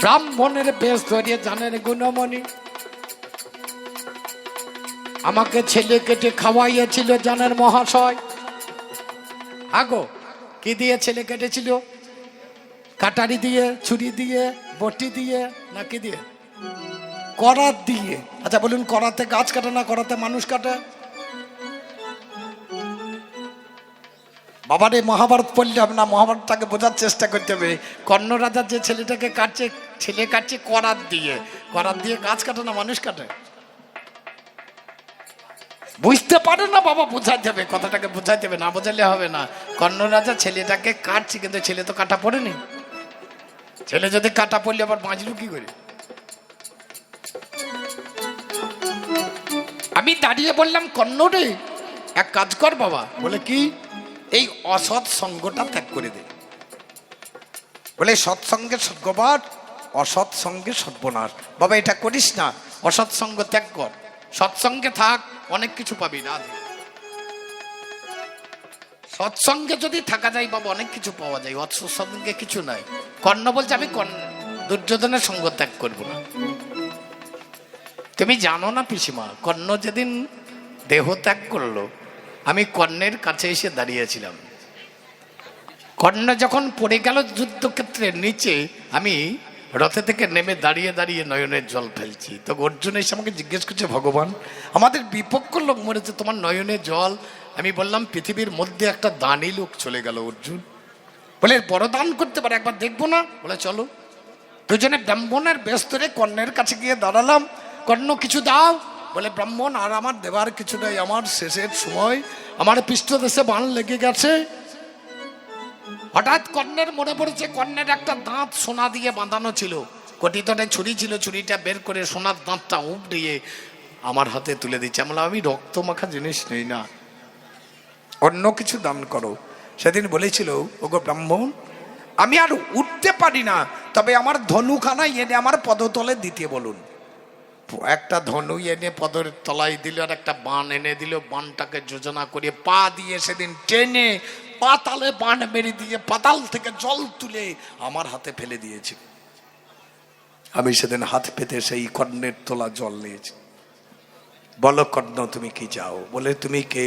ব্রাহ্মণের বেশ ধরিয়ে জানেন গুণমণি, আমাকে ছেলে কেটে খাওয়াইয়েছিল জানেন মহাশয়। আগো কি দিয়ে ছেলে কেটেছিল? কাটারি দিয়ে, ছুরি দিয়ে, বটি দিয়ে, নাকি দিয়ে? করাত দিয়ে। আচ্ছা বলুন, করাতে গাছ কাটে না, করাতে মানুষ কাটে? বাবার এই মহাভারত পড়লে হবে না, মহাভারতটাকে বোঝার চেষ্টা করতে হবে। কর্ণ রাজার যে ছেলেটাকে কাটছে, ছেলে কাটছে করাত দিয়ে। করাত দিয়ে গাছ কাটে না, মানুষ কাটে? বুঝতে পারে না বাবা, বোঝাতে হবে, কথাটাকে বোঝাতে হবে, না বোঝালে হবে না। কর্ণ রাজা ছেলেটাকে কাটছে, কিন্তু ছেলে তো কাটা পড়েনি। ছেলে যদি কাটা পড়লে আবার বাঁচলো কি করে? আমি দাঁড়িয়ে বললাম, কর্ণ রে এক কাজ কর বাবা। বলে কি? এই অসৎ সঙ্গটা ত্যাগ করে দে। বলে সৎসঙ্গে সদ্গবার, অসৎ সঙ্গে সর্বনাশ। বাবা এটা করিস না, অসৎ সঙ্গ ত্যাগ কর, সৎসঙ্গে থাক, অনেক কিছু পাবি না। সৎসঙ্গে যদি থাকা যায় বাবা অনেক কিছু পাওয়া যায়, অসৎসঙ্গে কিছু নাই। কর্ণ বলছে আমি দুর্যোধনের সঙ্গ ত্যাগ করব না। তুমি জানো না পিসিমা, কর্ণ যেদিন দেহ ত্যাগ করলো, আমি কর্ণের কাছে এসে দাঁড়িয়েছিলাম। কর্ণ যখন পড়ে গেল যুদ্ধক্ষেত্রের নিচে, আমি রথে থেকে নেমে দাঁড়িয়ে দাঁড়িয়ে নয়নের জল ফেলছি। তো অর্জুন এসে আমাকে জিজ্ঞেস করছে, ভগবান আমাদের বিপক্ষ লোক মরেছে, তোমার নয়নের জল? আমি বললাম, পৃথিবীর মধ্যে একটা দানি লোক চলে গেল অর্জুন, বলে বড় দান করতে পারে, একবার দেখবো না? বলে চলো। দুজনে ব্রাহ্মণের ব্যস্তরে কর্ণের কাছে গিয়ে দাঁড়ালাম। কর্ণ কিছু দাও। বলে ব্রাহ্মণ আর আমার দেবার কিছু নেই, আমার শেষের সময়, আমার পৃষ্ঠদেশে বাণ লেগে গেছে। হঠাৎ কর্ণের মনে পড়েছে কর্ণের একটা দাঁত সোনা দিয়ে বাঁধানো ছিল, কটিতনে ছুরি ছিল, ছুরিটা বের করে সোনার দাঁতটা উপড়িয়ে আমার হাতে তুলে দিচ্ছে। আমি রক্ত মাখা জিনিস নেই না, অন্য কিছু দান করো। সেদিন বলেছিল, ওগো ব্রাহ্মণ, আমি আর উঠতে পারি না, তবে আমার ধনুখানা এনে আমার পদতলে দিতে বলুন। একটা ধনু এনে পদের তলায় দিল, আর একটা বান এনে দিল। বানটাকে যোজনা করে পা দিয়ে সেদিন টেনে পাতালে বান মেরে দিয়ে পাতাল থেকে জল তুলে আমার হাতে ফেলে দিয়েছি। আমি সেদিন হাত পেতে সেই কর্ণের তোলা জল নিয়েছি। বলো কর্ণ, তুমি কি চাও? বলে, তুমি কে?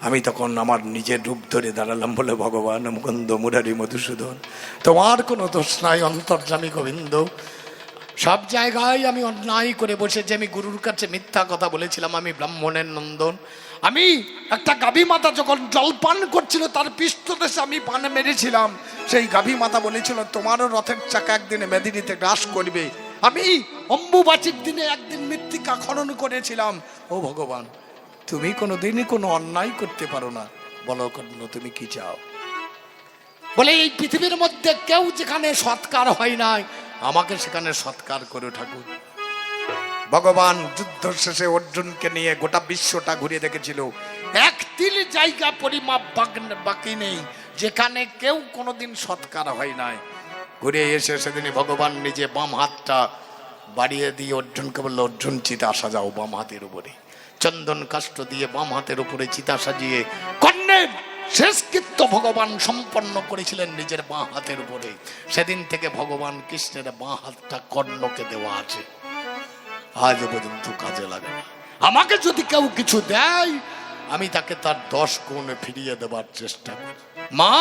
আমি তখন আমার নিজের রূপ ধরে দাঁড়ালাম, বলে, ভগবান মুকুন্দ মুরারি মধুসূদন, তোমার কোনো দোষ নাই, অন্তর্যামী গোবিন্দ। সব জায়গায় আমি অন্যায় করে বসেছি, আমি গুরুর কাছে মিথ্যা কথা বলেছিলাম, আমি ব্রাহ্মণের নন্দন। আমি একটা গাভী মাতা যখন জল পান করছিল, তার পৃষ্ঠদেশে আমি পান মেরেছিলাম। সেই গাভী মাতা বলেছিল, তোমারও রথের চাকা একদিন মেদিনীতে গ্রাস করবে। আমি অম্বুবাচীর দিনে একদিন মৃত্তিকা খনন করেছিলাম। ও ভগবান, তুমি কোনোদিনই কোনো অন্যায় করতে পারো না। বলো কর্ণ, তুমি কি চাও? বলে, এই পৃথিবীর মধ্যে কেউ যেখানে সৎকার হয় নাই, আমাকে সেখানে সৎকার করে ঠাকুর। ভগবান যুদ্ধ শেষে অর্জুনকে নিয়ে গোটা বিশ্বটা ঘুরিয়ে দেখেছিল, এক তিল জায়গা পরিমাপ বাকি নেই যেখানে কেউ কোনোদিন সৎকার হয় নাই। ঘুরে এসে সেদিনই ভগবান নিজে বাম হাতটা বাড়িয়ে দিয়ে অর্জুনকে বললো, অর্জুন চিতা সাজাও বাম হাতের উপরে। চন্দন কাষ্ঠ দিয়ে বাম হাতের উপরে চিতা সাজিয়ে কর্ণের শেষকৃত্য ভগবান সম্পন্ন করেছিলেন নিজের বাঁ হাতের উপরে। সেদিন থেকে ভগবান কৃষ্ণের বাঁ হাতটা কর্ণকে দেওয়া আছে, আজ পর্যন্ত কাজে লাগে না। আমাকে যদি কেউ কিছু দেয়, আমি তাকে তার 10 গুণ ফিরিয়ে দেবার চেষ্টা করি। মা,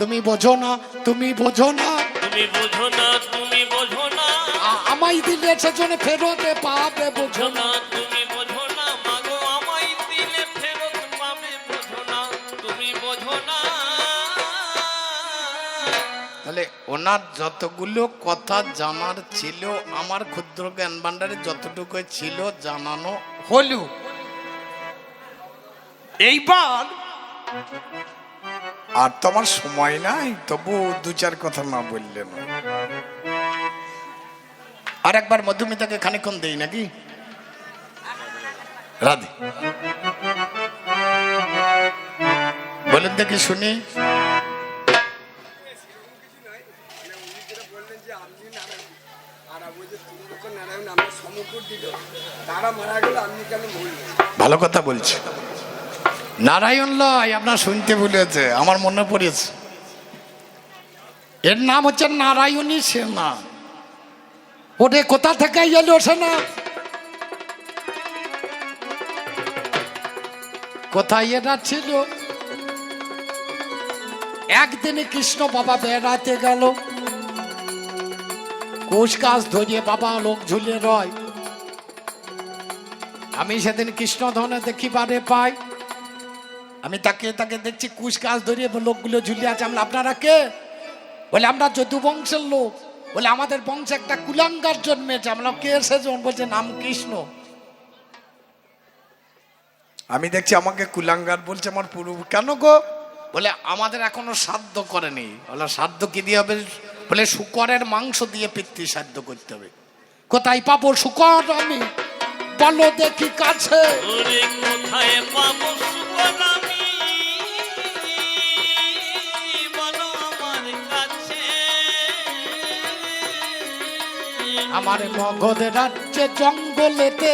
তুমি বোঝো না, তুমি বোঝো না, তুমি বোঝো না, তুমি বোঝো না, আমায় দিলে সেজন্য ফেরতে পাবে, বোঝো না। তুমি বোঝো না, মাগো আমায় দিলে ফেরত পাবে, বোঝো না, তুমি বোঝো না। তাহলে ওনার যতগুলো কথা জানার ছিল, আমার ক্ষুদ্র জ্ঞান ভান্ডারে যতটুকু ছিল জানানো হলো। এইবার আর তোমার সময় নাই, তবু 2-4 কথা না বললে না। আর একবার মধুমিতাকে খানিকক্ষণ দেই নাকি? রাধে বলেন দেখি শুনি। ভালো কথা বলছি। নারায়ণ লয়, আপনার শুনতে ভুলেছে, আমার মনে পড়েছে। এর নাম হচ্ছে নারায়ণী সেনা। ওরে কোথা থেকে এলো সেনা? কোথায় এরা ছিল? একদিনে কৃষ্ণ বাবা বেড়াতে গেল, কুশ গাছ ধরিয়ে বাবা লোক ঝুলিয়ে রয়। আমি সেদিন কৃষ্ণ ধনে দেখিবারে পাই। আমি তাকে তাকে দেখছি কুশ গাছ ধরিয়ে লোকগুলো ঝুলিয়ে আছে। আমরা, আপনারা কে? বলে, আমরা যদু বংশের লোক। বলে, আমাদের বংশে একটা কুলাঙ্গার জন্মেছে। আমরা, কে সেজন? বলছে, নাম কৃষ্ণ। আমি দেখছি আমাকে কুলাঙ্গার বলছে আমার পূর্ব। কেন গো? বলে, আমাদের এখনো শ্রাদ্ধ করেনি। বলে, শ্রাদ্ধ কি দিয়ে হবে? বলে, শুকরের মাংস দিয়ে পিতৃ শ্রাদ্ধ করতে হবে। কোথায় পাবো শুকর আমি? বলো দেখি কাছে। ওরে কোথায় পাবো শুকর আমি? বলো আমার কাছে। আমার মগধ রাজ্যে জঙ্গলেতে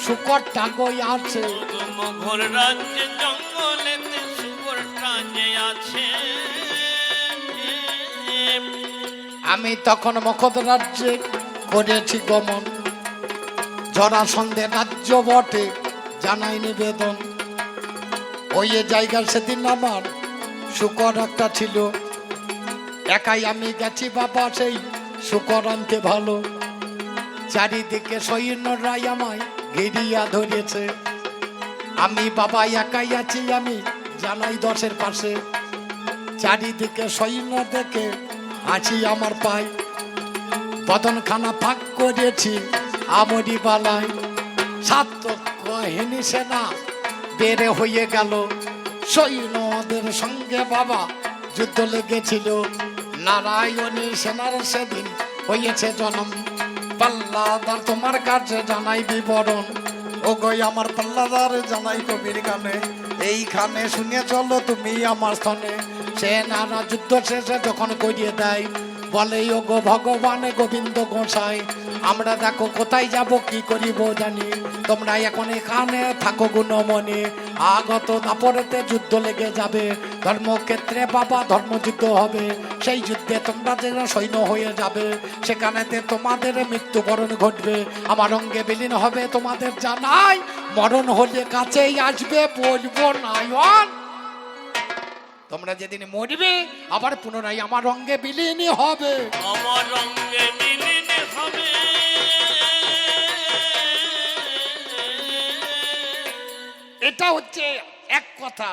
শুকরটা গই আছে। মগধ রাজ্যে জঙ্গলেতে শুকরটা যে আছে। আমি তখন মগধ রাজ্যে করেছি গমন। জরাসন্ধের রাজ্য বটে, জানাই নিবেদন। ওই জায়গা সেদিন আমার শুকর একটা ছিল। একাই আমি গেছি বাবা সেই শুকর আনতে ভালো। চারিদিকে সৈন্যরাই আমায় ঘিরিয়া ধরেছে। আমি বাবা একাই আছি, আমি জানাই 10-এর পাশে। চারিদিকে সৈন্য দেখে হাসি আমার পাই। বদনখানা ফাঁক করেছি আমরি বালাই। সাতকহিনী সেনা বেড়ে হয়ে গেল। সৈন্যদের সঙ্গে বাবা যুদ্ধ লেগেছিল। নারায়ণী সেনার সেদিন হয়েছে জন্ম। পাল্লাদার তোমার কাছে জানাই বিবরণ। ও গই আমার পাল্লাদার জানাই কবির গানে, এইখানে শুনে চলো তুমি আমার স্থানে। সে নানা যুদ্ধ শেষে যখন করিয়ে দেয়, বলে ও গো ভগবান গোবিন্দ গোসাই, আমরা দেখো কোথায় যাব কি করিব জানি, তোমরা এখন এখানে থাকো গুণমণি, আগত দাপরেতে যুদ্ধ লেগে যাবে, ধর্মক্ষেত্রে বাবা ধর্মযুদ্ধ হবে, সেই যুদ্ধে তোমরা যেন সৈন্য হয়ে যাবে, সেখানেতে তোমাদের মৃত্যুবরণ ঘটবে, আমার অঙ্গে বিলীন হবে তোমাদের জানাই, মরণ হলে কাছেই আসবে বলবো নায়ন, তোমরা যেদিন মরবে আবার পুনরায় আমার অঙ্গে বিলীনই হবে। আমার রঙে মিলিন হবে। এটা হচ্ছে এক কথা।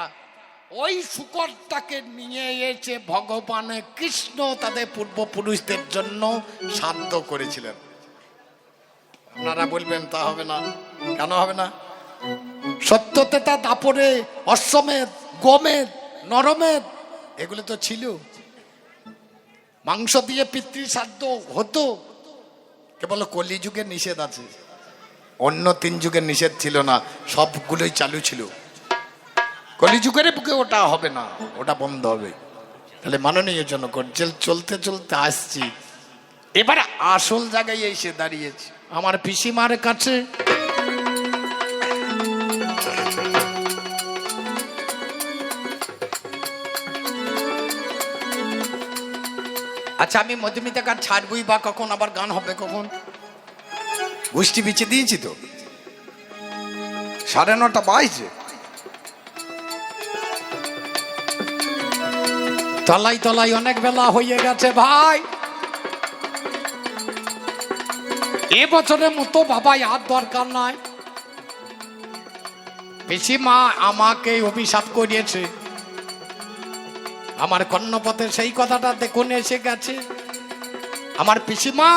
ওই শুকরটাকে নিয়ে এসে ভগবান কৃষ্ণ তাদের পূর্বপুরুষদের জন্য শান্ত করেছিলেন। আপনারা বলবেন তা হবে না, কেন হবে না? সত্যতেতা দাপরে অশ্বমেধ গোমেধ নরমেধ এগুলো তো ছিল, মাংস দিয়ে পিতৃশ্রাদ্ধ হতো, কেবল কলিযুগের নিষেধ আছে, অন্য 3 যুগের নিষেধ ছিল না, সবগুলোই চালু ছিল। কলিযুগের বুকে ওটা হবে না, ওটা বন্ধ হবে। তাহলে মাননীয় জনগণ, চলতে চলতে আসছি, এবার আসল জায়গায় এসে দাঁড়িয়েছি আমার পিসিমার কাছে। আচ্ছা, আমি মধুমিতা গান ছাড়বই বা কখন, আবার গান হবে কখন? গোষ্ঠী বিছে দিয়েছি তো, 9:30 বাজছে। তলাই তলাই অনেক বেলা হয়ে গেছে ভাই, এ বছরের মতো বাবা আর দরকার নাই। পিসিমা আমাকে অভিশাপ করিয়েছে, আমার কর্ণপথে সেই কথাটা দেখুন এসে গেছে। আমার পিসিমা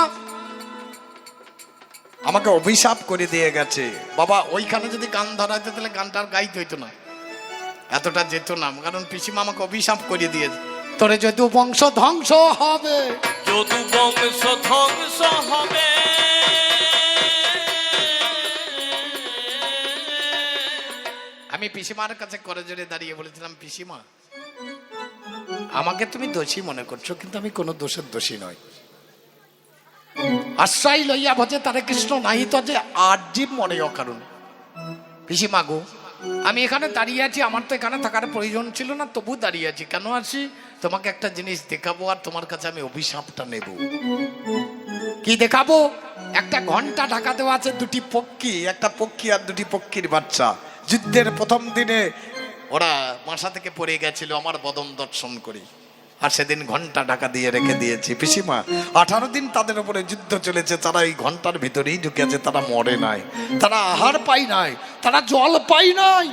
আমাকে অভিশাপ করে দিয়ে গেছে। বাবা ওইখানে যদি গান ধরাইতো তাহলে গানটার গাইতে হইতো না, এতটা যেত না, কারণ পিসিমা আমাকে অভিশাপ করে দিয়েছে, তোরে যদু বংশ ধ্বংস হবে, যদু বংশ ধ্বংস হবে। আমি পিসিমার কাছে করে জোরে দাঁড়িয়ে বলেছিলাম, পিসিমা আমাকে তুমি দোষী মনে করছো, কিন্তু আমি কোনো দোষের দোষী নয়। আশ্রয় লইয়া ভজে তারে কৃষ্ণ নাহি তো যে আজীব মনে অকারণ। পিসিমা গো, আমি এখানে দাঁড়িয়ে আছি, আমার তো এখানে থাকার প্রয়োজন ছিল না, তবু দাঁড়িয়ে আছি। কেন আছি? তোমাকে একটা জিনিস দেখাবো, আর তোমার কাছে আমি অভিশাপটা নেব। কি দেখাবো? একটা ঘন্টা ঢাকা দেওয়া আছে, 2টি পক্ষী, একটা পক্ষী আর 2টি পক্ষীর বাচ্চা যুদ্ধের প্রথম দিনে ওরা বাসা থেকে পড়ে গেছিল আমার বদন দর্শন করে, আর সেদিন ঘন্টা ঢাকা দিয়ে রেখে দিয়েছি। পিসিমা 18 দিন তাদের উপরে যুদ্ধ চলেছে, তারা এই ঘন্টার ভিতরেই ঢুকেছে, তারা মরে নাই, তারা আহার পাই নাই, তারা জল পাই নাই,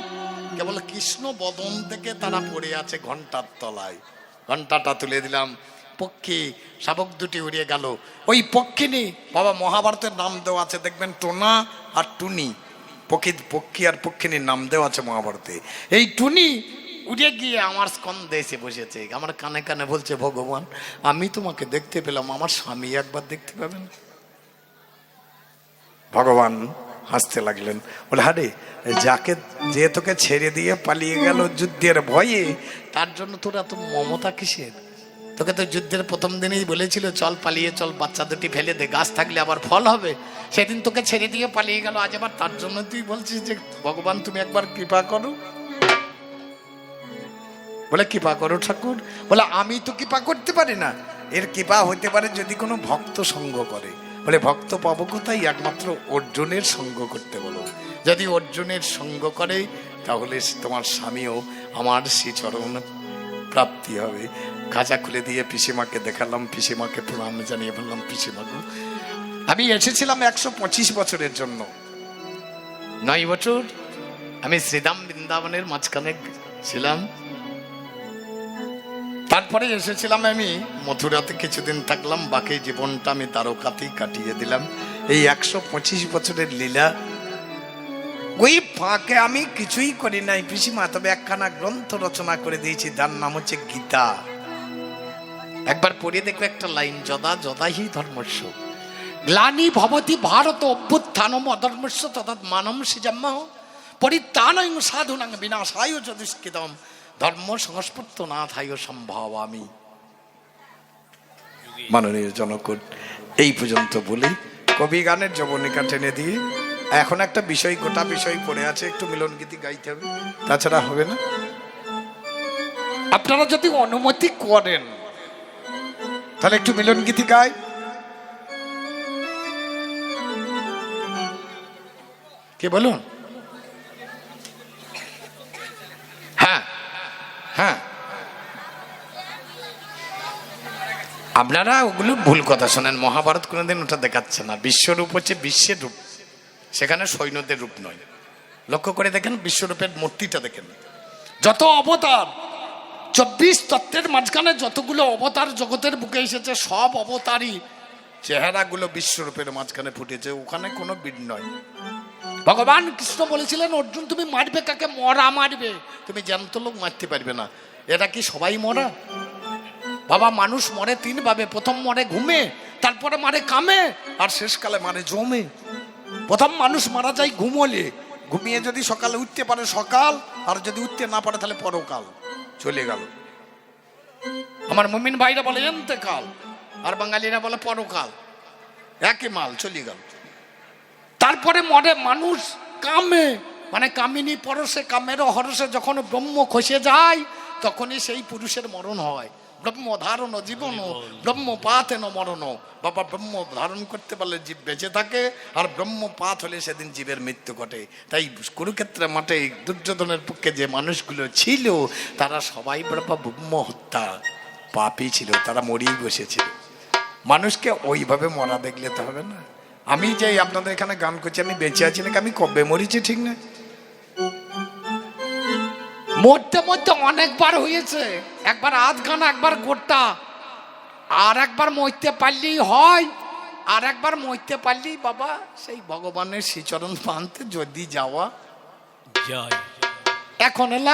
কেবল কৃষ্ণ বদন থেকে তারা পড়ে আছে ঘন্টার তলায়। ঘন্টাটা তুলে দিলাম, পক্ষী শাবক 2টি উড়িয়ে গেল। ওই পক্ষিনী বাবা মহাভারতের নাম দেওয়া আছে, দেখবেন টোনা আর টুনি, পক্ষী আর পক্ষিনীর নাম দেওয়া আছে মহাভারতে। এই টুনি উড়ে গিয়ে আমার স্কন্ধে এসে বসেছে, আমার কানে কানে বলছে, ভগবান আমি তোমাকে দেখতে পেলাম, আমার স্বামী একবার দেখতে পাবেন? ভগবান হাসতে লাগলেন, বলে আরে যাকে, যে তোকে ছেড়ে দিয়ে পালিয়ে গেল যুদ্ধের ভয়ে, তার জন্য তোর এত মমতা কিসের? তোকে তো যুদ্ধের প্রথম দিনেই বলেছিল চল পালিয়ে চল, বাচ্চা 2টি ফেলে দে, গাছ থাকলে আবার ফল হবে। সেদিন তোকে ছেড়ে দিয়ে পালিয়ে গেল, আজ আবার তার জন্য তুই বলছিস যে ভগবান তুমি একবার কৃপা করো? বলে কৃপা করো ঠাকুর? বলে আমি তো কৃপা করতে পারি না, এর কৃপা হতে পারে যদি কোনো ভক্ত সঙ্গ করে। বলে ভক্ত পাবো কোথায়? একমাত্র অর্জুনের সঙ্গ করতে বলো, যদি অর্জুনের সঙ্গ করে তাহলে তোমার স্বামীও আমার শ্রীচরণ প্রাপ্তি হবে। খাঁচা খুলে দিয়ে পিসিমাকে দেখালাম, পিসিমাকে প্রণাম জানিয়ে বললাম, পিসিমাকে আমি এসেছিলাম 125 বছরের জন্য, 9 বছর আমি শ্রীধাম বৃন্দাবনের মাঝখানে ছিলাম, তারপরে এসেছিলাম আমি মথুরাতে, কিছুদিন থাকলাম, বাকি জীবনটা আমি দ্বারকাতেই কাটিয়ে দিলাম। এই 125 বছরের লীলা, ওই ফাঁকে আমি কিছুই করি নাই পিসিমা, তবে একখানা গ্রন্থ রচনা করে দিয়েছি, তার নাম হচ্ছে গীতা। একবার পড়ে দেখবে একটা লাইন, যদা যদাহি ধর্মস্য, গ্লানি ভবতি ভারত অভ্যুত্থানম অধর্মস্য তদাৎ মানম সৃজাম্যহ পরিত্রাণাং সাধুনাং বিনাশায় চ দুষ্কৃতম ধর্ম সংস্পর্শ না থায় সম্ভবামি। মাননীয় জনকট, এই পর্যন্ত বলি কবি গানের যবনিকা টেনে দিয়ে এখন একটা বিষয়, গোটা বিষয় পড়ে আছে, একটু মিলন গীতি গাইতে হবে, তাছাড়া হবে না। আপনারা যদি অনুমতি করেন তাহলে একটু মিলন গীতি গাই। কে বলুন? হ্যাঁ হ্যাঁ, আপনারা ওগুলো ভুল কথা শোনেন। মহাভারত কোনোদিন ওটা দেখাচ্ছে না। বিশ্বরূপ হচ্ছে বিশ্বের রূপ, সেখানে সৈন্যদের রূপ নয়। লক্ষ্য করে দেখেন, বিশ্বরূপের মূর্তিটা দেখেন। যত অবতার, 24 তত্ত্বের মাঝখানে যতগুলো অবতার জগতের বুকে এসেছে, সব অবতারই চেহারাগুলো বিশ্বরূপের মাঝখানে ফুটেছে, ওখানে কোনো বীর নয়। ভগবান কৃষ্ণ বলেছিলেন, অর্জুন তুমি মারবে কাকে? মরা মারবে, তুমি জ্যান্ত লোক মারতে পারবে না। এরা কি সবাই মরা? বাবা, মানুষ মরে 3 ভাবে। প্রথম মরে ঘুমে, তারপরে মারে কামে, আর শেষকালে মারে জমে। প্রথম মানুষ মারা যায় ঘুমোলে, ঘুমিয়ে যদি সকালে উঠতে পারে সকাল, আর যদি উঠতে না পারে তাহলে পরকাল চলে গেল। আমার মুমিন ভাইরা বলে এন্তেকাল, আর বাঙালিরা বলে পরকাল, একই মাল, চলে গেল। তারপরে মরে মানুষ কামে, মানে কামিনী পরশে, কামের হরসে যখন ব্রহ্ম খসে যায়, তখনই সেই পুরুষের মরণ হয়। ব্রহ্ম ধারণ জীবন, ব্রহ্মপাতেন মরণ। বাবা, ব্রহ্ম ধারণ করতে পারলে জীব বেঁচে থাকে, আর ব্রহ্মপাত হলে সেদিন জীবের মৃত্যু ঘটে। তাই কুরুক্ষেত্রের মাঠে দুর্যোধনের পক্ষে যে মানুষগুলো ছিল, তারা সবাই বাবা ব্রহ্ম হত্যা পাপী ছিল, তারা মরেই বসেছিল। মানুষকে ওইভাবে মরা দেখলে তো হবে না। আমি যে আপনাদের এখানে গান করছি, আমি বেঁচে আছি নাকি আমি কবে মরেছি ঠিক না? মরতে মরতে অনেকবার হয়েছে, একবার আধ গান, একবার গোটা, আর একবার মরতে পারলেই হয়, আর একবার মরতে পারলেই বাবা সেই ভগবানের শ্রীচরণ প্রান্তে যদি যাওয়া জয়। এখন এলা